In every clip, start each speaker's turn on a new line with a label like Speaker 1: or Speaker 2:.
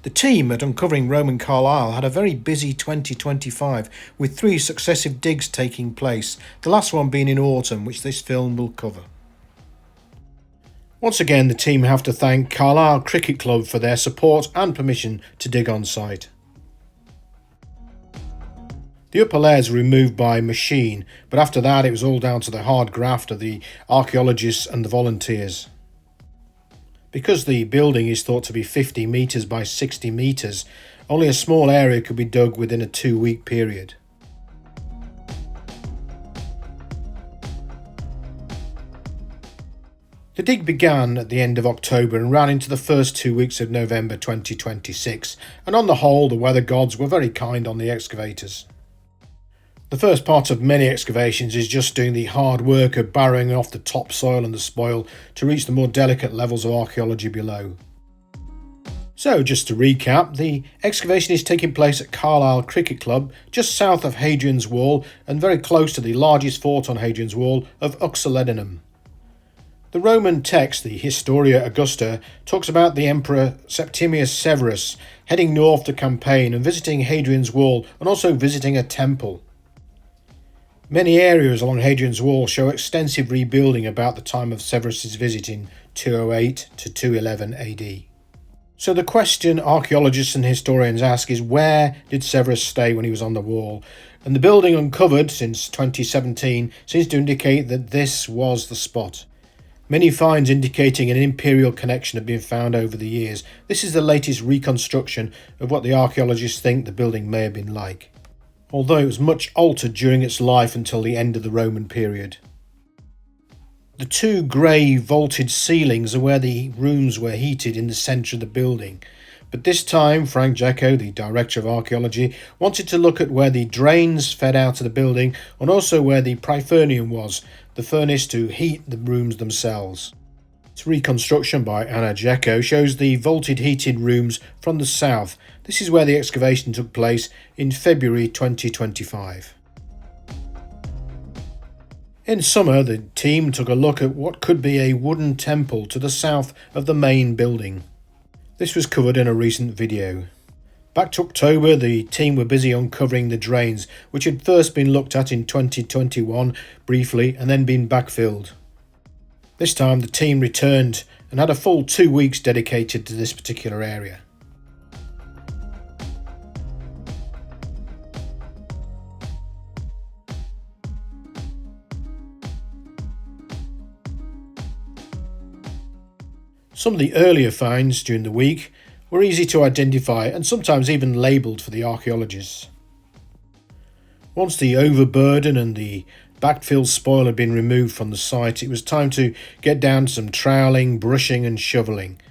Speaker 1: The team at Uncovering Roman Carlisle had a very busy 2025 with 3 successive digs taking place, the last one being in autumn, which this film will cover. Once again, the team have to thank Carlisle Cricket Club for their support and permission to dig on site. The upper layers were removed by machine, but after that it was all down to the hard graft of the archaeologists and the volunteers. Because the building is thought to be 50 metres by 60 metres, only a small area could be dug within a 2-week period. The dig began at the end of October and ran into the first 2 weeks of November 2026, and on the whole the weather gods were very kind on the excavators. The first part of many excavations is just doing the hard work of burrowing off the topsoil and the spoil to reach the more delicate levels of archaeology below. So, just to recap, the excavation is taking place at Carlisle Cricket Club, just south of Hadrian's Wall and very close to the largest fort on Hadrian's Wall of Uxalledenum. The Roman text, the Historia Augusta, talks about the Emperor Septimius Severus heading north to campaign and visiting Hadrian's Wall and also visiting a temple. Many areas along Hadrian's Wall show extensive rebuilding about the time of Severus's visit in 208 to 211 AD. So the question archaeologists and historians ask is, where did Severus stay when he was on the wall? And the building uncovered since 2017 seems to indicate that this was the spot. Many finds indicating an imperial connection have been found over the years. This is the latest reconstruction of what the archaeologists think the building may have been like, although it was much altered during its life until the end of the Roman period. The 2 grey vaulted ceilings are where the rooms were heated in the centre of the building, but this time Frank Jacko, the director of archaeology, wanted to look at where the drains fed out of the building and also where the pryfernium was, the furnace to heat the rooms themselves. This reconstruction by Anna Jacko shows the vaulted heated rooms from the south. This is where the excavation took place in February 2025. In summer, the team took a look at what could be a wooden temple to the south of the main building. This was covered in a recent video. Back to October, the team were busy uncovering the drains, which had first been looked at in 2021 briefly and then been backfilled. This time the team returned and had a full 2 weeks dedicated to this particular area. Some of the earlier finds during the week were easy to identify and sometimes even labelled for the archaeologists. Once the overburden and the backfill spoil had been removed from the site, it was time to get down to some troweling, brushing and shovelling.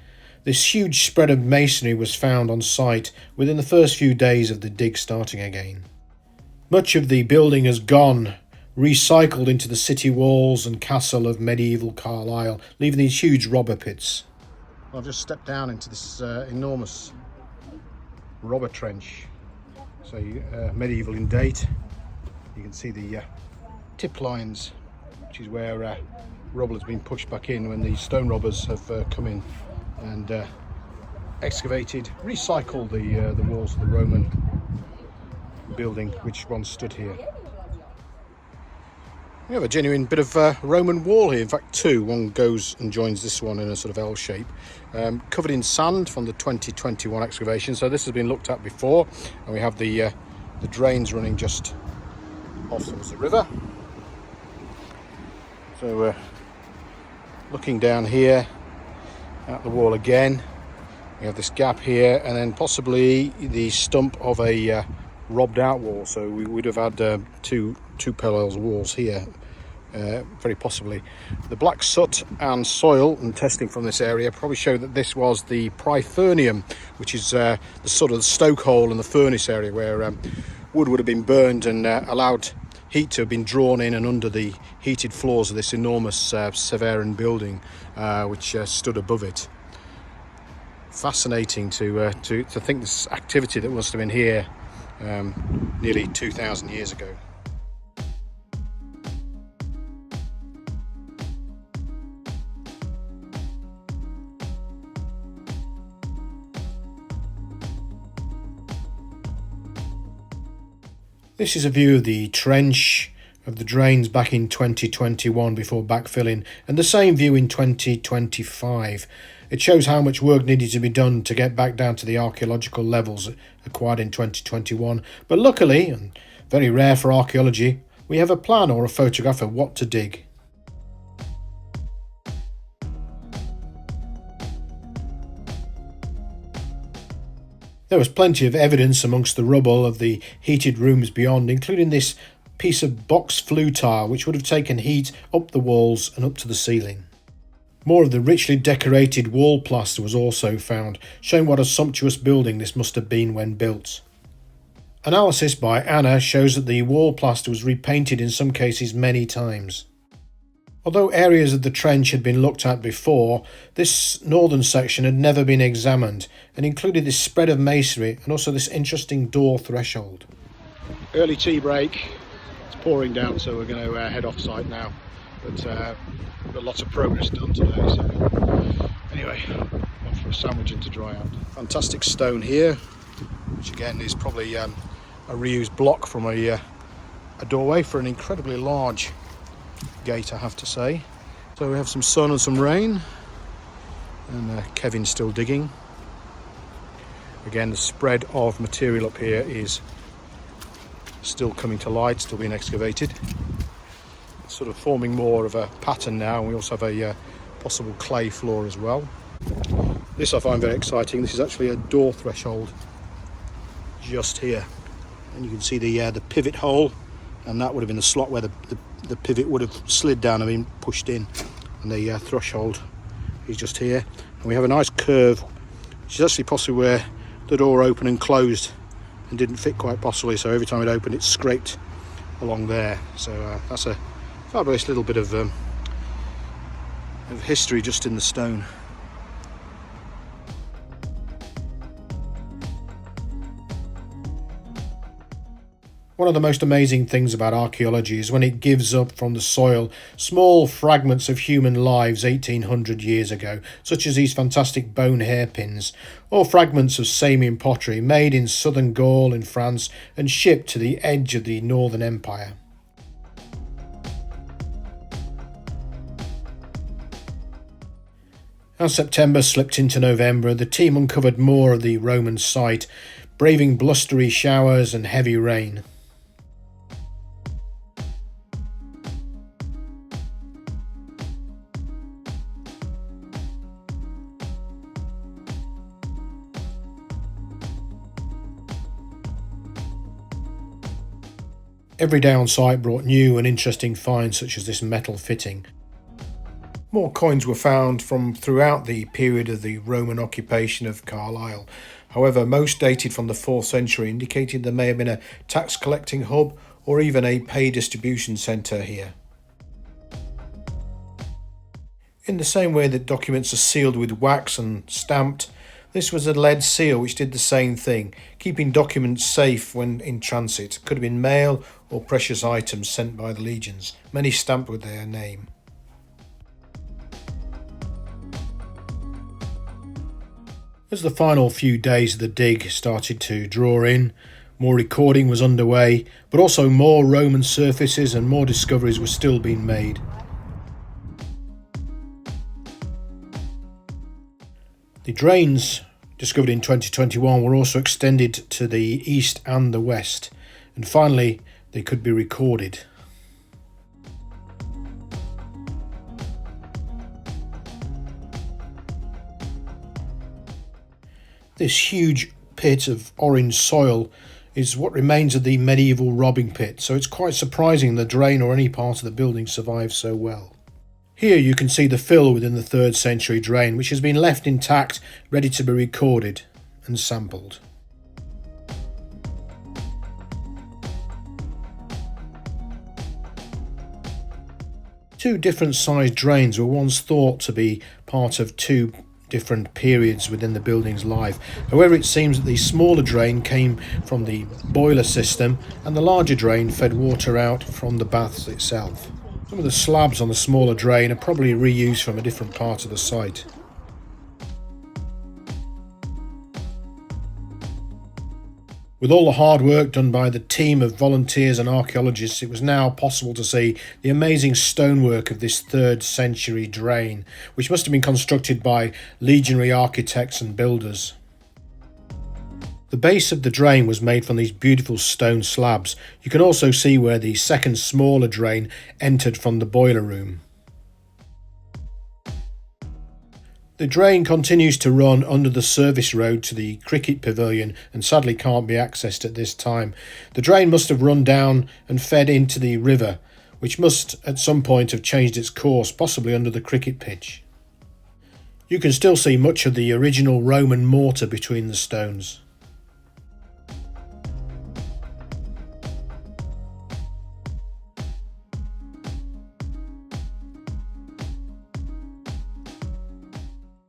Speaker 1: This huge spread of masonry was found on site within the first few days of the dig starting again. Much of the building has gone, recycled into the city walls and castle of medieval Carlisle, leaving these huge robber pits. I've just stepped down into this enormous robber trench, so medieval in date. You can see the tip lines, which is where rubble has been pushed back in when the stone robbers have come in and excavated, recycled the walls of the Roman building which once stood here. We have a genuine bit of Roman wall here, in fact 2. One goes and joins this one in a sort of L shape, covered in sand from the 2021 excavation, so this has been looked at before, and we have the drains running just off towards the river. So we're looking down here at the wall again. We have this gap here and then possibly the stump of a robbed out wall, so we would have had two parallel walls here, very possibly. The black soot and soil and testing from this area probably show that this was the pryfernium, which is the sort of the stoke hole in the furnace area where wood would have been burned and allowed heat to have been drawn in and under the heated floors of this enormous Severan building which stood above it. Fascinating to think this activity that must have been here nearly 2,000 years ago. This is a view of the trench of the drains back in 2021 before backfilling, and the same view in 2025. It shows how much work needed to be done to get back down to the archaeological levels acquired in 2021. But luckily, and very rare for archaeology, we have a plan or a photograph of what to dig. There was plenty of evidence amongst the rubble of the heated rooms beyond, including this piece of box flue tile which would have taken heat up the walls and up to the ceiling. More of the richly decorated wall plaster was also found, showing what a sumptuous building this must have been when built. Analysis by Anna shows that the wall plaster was repainted in some cases many times. Although areas of the trench had been looked at before, this northern section had never been examined and included this spread of masonry and also this interesting door threshold. Early tea break, it's pouring down, so we're going to head off site now, but we've got lots of progress done today, so anyway, off for a sandwich and to dry out. Fantastic stone here, which again is probably a reused block from a doorway for an incredibly large gate, I have to say. So we have some sun and some rain, and Kevin's still digging. Again, the spread of material up here is still coming to light, still being excavated. It's sort of forming more of a pattern now, and we also have a possible clay floor as well. This I find very exciting. This is actually a door threshold just here, and you can see the pivot hole, and that would have been the slot where the pivot would have slid down and been pushed in, and the threshold is just here. And we have a nice curve, which is actually possibly where the door opened and closed and didn't fit quite possibly, so every time it opened it scraped along there. So that's a fabulous little bit of history just in the stone. One of the most amazing things about archaeology is when it gives up from the soil small fragments of human lives 1800 years ago, such as these fantastic bone hairpins, or fragments of Samian pottery made in southern Gaul in France and shipped to the edge of the Northern Empire. As September slipped into November, the team uncovered more of the Roman site, braving blustery showers and heavy rain. Every day on site brought new and interesting finds, such as this metal fitting. More coins were found from throughout the period of the Roman occupation of Carlisle. However, most dated from the 4th century, indicating there may have been a tax collecting hub or even a pay distribution centre here. In the same way that documents are sealed with wax and stamped, this was a lead seal which did the same thing, keeping documents safe when in transit. Could have been mail or precious items sent by the legions, many stamped with their name. As the final few days of the dig started to draw in, more recording was underway, but also more Roman surfaces and more discoveries were still being made. The drains discovered in 2021 were also extended to the east and the west, and finally they could be recorded. This huge pit of orange soil is what remains of the medieval robbing pit, so it's quite surprising the drain or any part of the building survived so well. Here you can see the fill within the 3rd century drain, which has been left intact, ready to be recorded and sampled. Two different sized drains were once thought to be part of two different periods within the building's life. However, it seems that the smaller drain came from the boiler system and the larger drain fed water out from the baths itself. Some of the slabs on the smaller drain are probably reused from a different part of the site. With all the hard work done by the team of volunteers and archaeologists, it was now possible to see the amazing stonework of this 3rd century drain, which must have been constructed by legionary architects and builders. The base of the drain was made from these beautiful stone slabs. You can also see where the second smaller drain entered from the boiler room. The drain continues to run under the service road to the cricket pavilion and sadly can't be accessed at this time. The drain must have run down and fed into the river, which must at some point have changed its course, possibly under the cricket pitch. You can still see much of the original Roman mortar between the stones.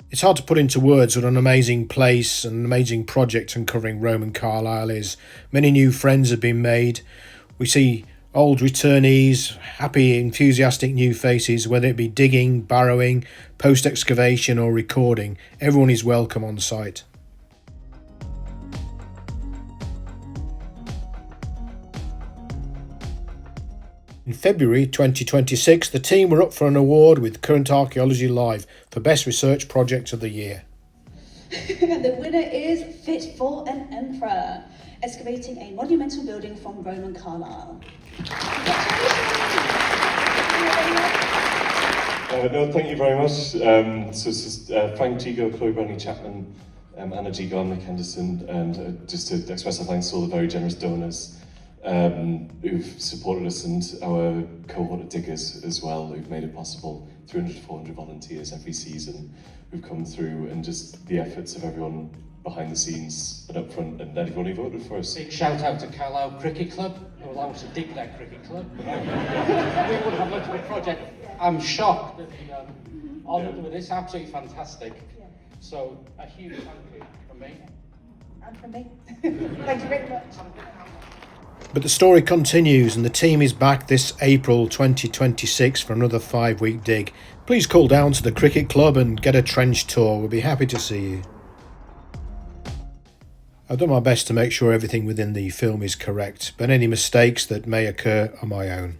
Speaker 1: It's hard to put into words what an amazing place and an amazing project uncovering Roman Carlisle is. Many new friends have been made. We see old returnees, happy, enthusiastic new faces, whether it be digging, barrowing, post-excavation or recording. Everyone is welcome on site. In February 2026, the team were up for an award with Current Archaeology Live for Best Research Project of the Year.
Speaker 2: And the winner is Fit for an Emperor, excavating a monumental building from Roman Carlisle.
Speaker 3: No, thank you very much. So this is Frank Gigo, Chloe Brownie Chapman, Anna Gigo, Nick Henderson, and just to express our thanks to all the very generous donors who've supported us and our cohort of diggers as well, who've made it possible. 300 to 400 volunteers every season who've come through, and just the efforts of everyone behind the scenes and up front, and everyone who voted for us.
Speaker 4: Big shout out to Carlisle Cricket Club, who allowed us to dig their cricket club. We wouldn't have much of a project. I'm shocked that we honoured with this, absolutely fantastic. So a huge thank you from me.
Speaker 2: And from me. Thank you very much.
Speaker 1: But the story continues and the team is back this April 2026 for another 5-week dig. Please call down to the cricket club and get a trench tour. We'll be happy to see you. I've done my best to make sure everything within the film is correct, but any mistakes that may occur are my own.